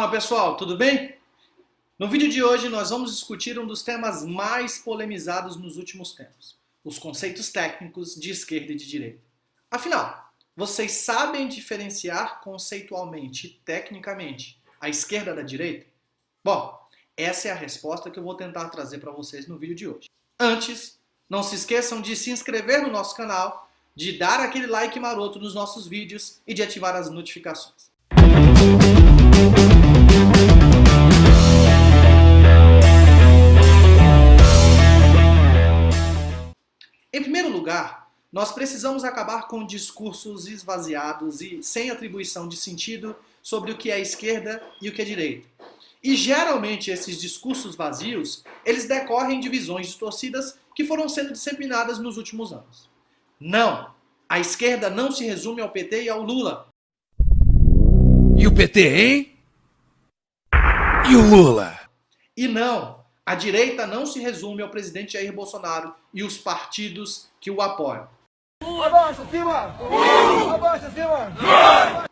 Fala pessoal, tudo bem? No vídeo de hoje nós vamos discutir um dos temas mais polemizados nos últimos tempos, os conceitos técnicos de esquerda e de direita. Afinal, vocês sabem diferenciar conceitualmente e tecnicamente a esquerda da direita? Bom, essa é a resposta que eu vou tentar trazer para vocês no vídeo de hoje. Antes, não se esqueçam de se inscrever no nosso canal, de dar aquele like maroto nos nossos vídeos e de ativar as notificações. Em primeiro lugar, nós precisamos acabar com discursos esvaziados e sem atribuição de sentido sobre o que é esquerda e o que é direita. E geralmente esses discursos vazios, eles decorrem de visões distorcidas que foram sendo disseminadas nos últimos anos. Não! A esquerda não se resume ao PT e ao Lula. E o PT, hein? E o Lula? E não! A direita não se resume ao presidente Jair Bolsonaro e os partidos que o apoiam. Abaixa, cima! Abaixa, cima!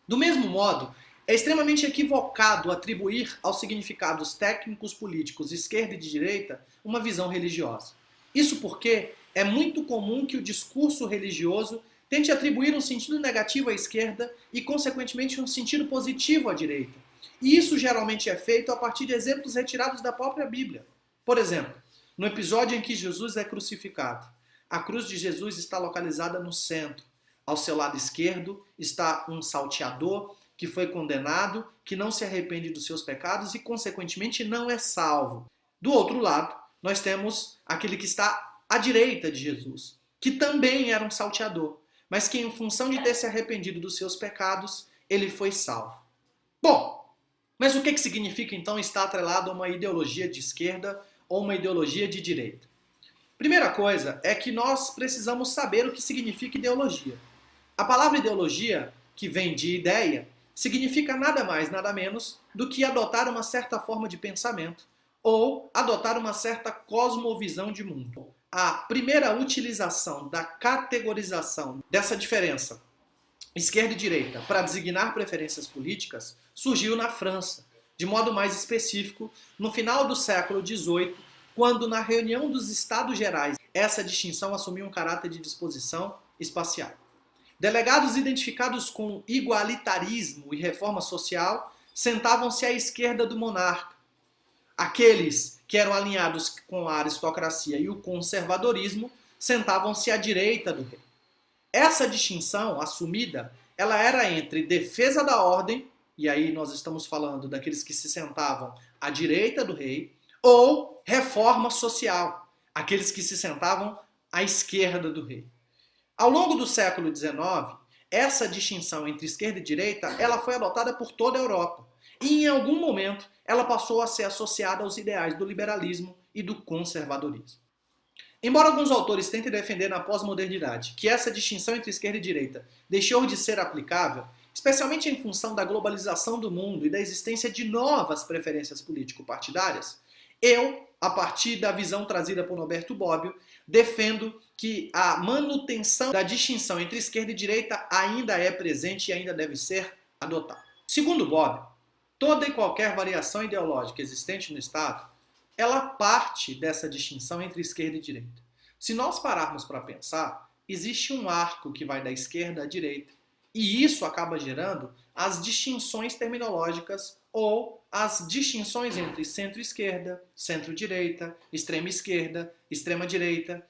Do mesmo modo, é extremamente equivocado atribuir aos significados técnicos políticos esquerda e de direita uma visão religiosa. Isso porque é muito comum que o discurso religioso tente atribuir um sentido negativo à esquerda e, consequentemente, um sentido positivo à direita. E isso geralmente é feito a partir de exemplos retirados da própria Bíblia. Por exemplo, no episódio em que Jesus é crucificado, a cruz de Jesus está localizada no centro. Ao seu lado esquerdo está um salteador que foi condenado, que não se arrepende dos seus pecados e, consequentemente, não é salvo. Do outro lado, nós temos aquele que está à direita de Jesus, que também era um salteador, mas que, em função de ter se arrependido dos seus pecados, ele foi salvo. Bom, mas o que significa então estar atrelado a uma ideologia de esquerda ou uma ideologia de direita? Primeira coisa é que nós precisamos saber o que significa ideologia. A palavra ideologia, que vem de ideia, significa nada mais, nada menos do que adotar uma certa forma de pensamento ou adotar uma certa cosmovisão de mundo. A primeira utilização da categorização dessa diferença esquerda e direita para designar preferências políticas surgiu na França, de modo mais específico, no final do século XVIII, quando na reunião dos Estados Gerais essa distinção assumiu um caráter de disposição espacial. Delegados identificados com igualitarismo e reforma social sentavam-se à esquerda do monarca. Aqueles que eram alinhados com a aristocracia e o conservadorismo sentavam-se à direita do rei. Essa distinção assumida, ela era entre defesa da ordem, e aí nós estamos falando daqueles que se sentavam à direita do rei, ou reforma social, aqueles que se sentavam à esquerda do rei. Ao longo do século XIX, essa distinção entre esquerda e direita, ela foi adotada por toda a Europa. E em algum momento, ela passou a ser associada aos ideais do liberalismo e do conservadorismo. Embora alguns autores tentem defender na pós-modernidade que essa distinção entre esquerda e direita deixou de ser aplicável, especialmente em função da globalização do mundo e da existência de novas preferências político-partidárias, eu, a partir da visão trazida por Norberto Bobbio, defendo que a manutenção da distinção entre esquerda e direita ainda é presente e ainda deve ser adotada. Segundo Bobbio, toda e qualquer variação ideológica existente no Estado, ela parte dessa distinção entre esquerda e direita. Se nós pararmos para pensar, existe um arco que vai da esquerda à direita, e isso acaba gerando as distinções terminológicas ou as distinções entre centro-esquerda, centro-direita, extrema-esquerda, extrema-direita.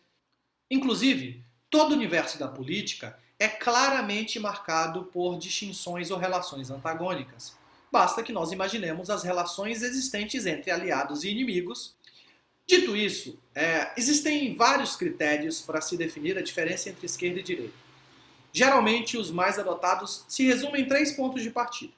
Inclusive, todo o universo da política é claramente marcado por distinções ou relações antagônicas. Basta que nós imaginemos as relações existentes entre aliados e inimigos. Dito isso, existem vários critérios para se definir a diferença entre esquerda e direita. Geralmente, os mais adotados se resumem em 3 pontos de partida.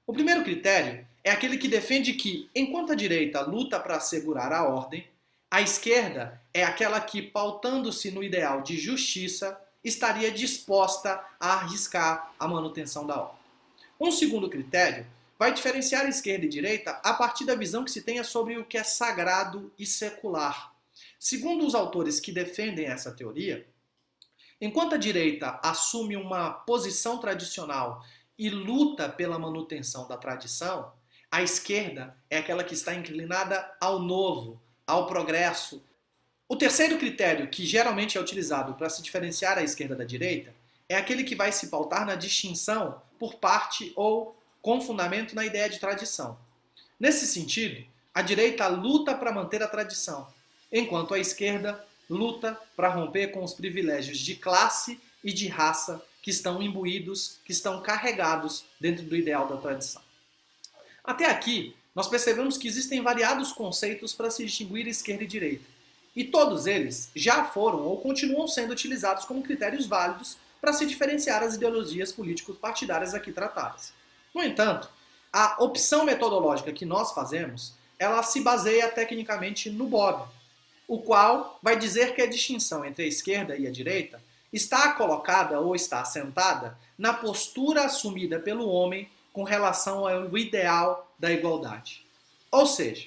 O primeiro critério é aquele que defende que, enquanto a direita luta para assegurar a ordem, a esquerda é aquela que, pautando-se no ideal de justiça, estaria disposta a arriscar a manutenção da ordem. Um segundo critério vai diferenciar esquerda e direita a partir da visão que se tenha sobre o que é sagrado e secular. Segundo os autores que defendem essa teoria, enquanto a direita assume uma posição tradicional e luta pela manutenção da tradição, A esquerda é aquela que está inclinada ao novo, ao progresso. O terceiro critério que geralmente é utilizado para se diferenciar a esquerda da direita é aquele que vai se pautar na distinção por parte ou com fundamento na ideia de tradição. Nesse sentido, a direita luta para manter a tradição, enquanto a esquerda luta para romper com os privilégios de classe e de raça que estão imbuídos, que estão carregados dentro do ideal da tradição. Até aqui, nós percebemos que existem variados conceitos para se distinguir esquerda e direita, e todos eles já foram ou continuam sendo utilizados como critérios válidos para se diferenciar as ideologias político-partidárias aqui tratadas. No entanto, a opção metodológica que nós fazemos, ela se baseia tecnicamente no Bobbio, o qual vai dizer que a distinção entre a esquerda e a direita está colocada ou está assentada na postura assumida pelo homem com relação ao ideal da igualdade. Ou seja,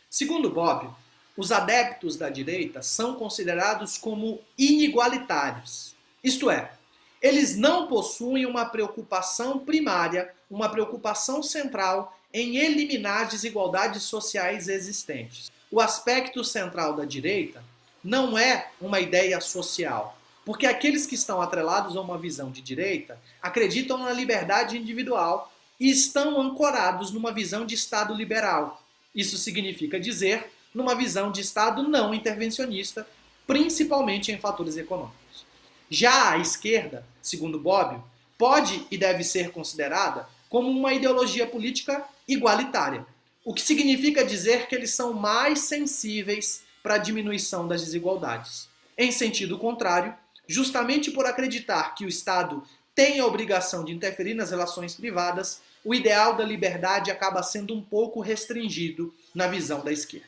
segundo Bobbio, os adeptos da direita são considerados como inigualitários. Isto é, eles não possuem uma preocupação primária, uma preocupação central em eliminar desigualdades sociais existentes. O aspecto central da direita não é uma ideia social, porque aqueles que estão atrelados a uma visão de direita acreditam na liberdade individual e estão ancorados numa visão de Estado liberal. Isso significa dizer, numa visão de Estado não intervencionista, principalmente em fatores econômicos. Já a esquerda, segundo Bobbio, pode e deve ser considerada como uma ideologia política igualitária, o que significa dizer que eles são mais sensíveis para a diminuição das desigualdades. Em sentido contrário, justamente por acreditar que o Estado tem a obrigação de interferir nas relações privadas, o ideal da liberdade acaba sendo um pouco restringido na visão da esquerda.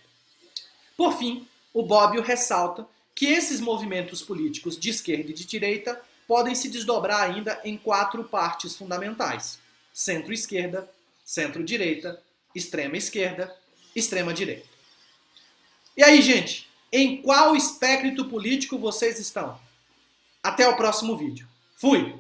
Por fim, o Bobbio ressalta que esses movimentos políticos de esquerda e de direita podem se desdobrar ainda em 4 partes fundamentais: centro-esquerda, centro-direita, extrema-esquerda, extrema-direita. E aí, gente, em qual espectro político vocês estão? Até o próximo vídeo. Fui!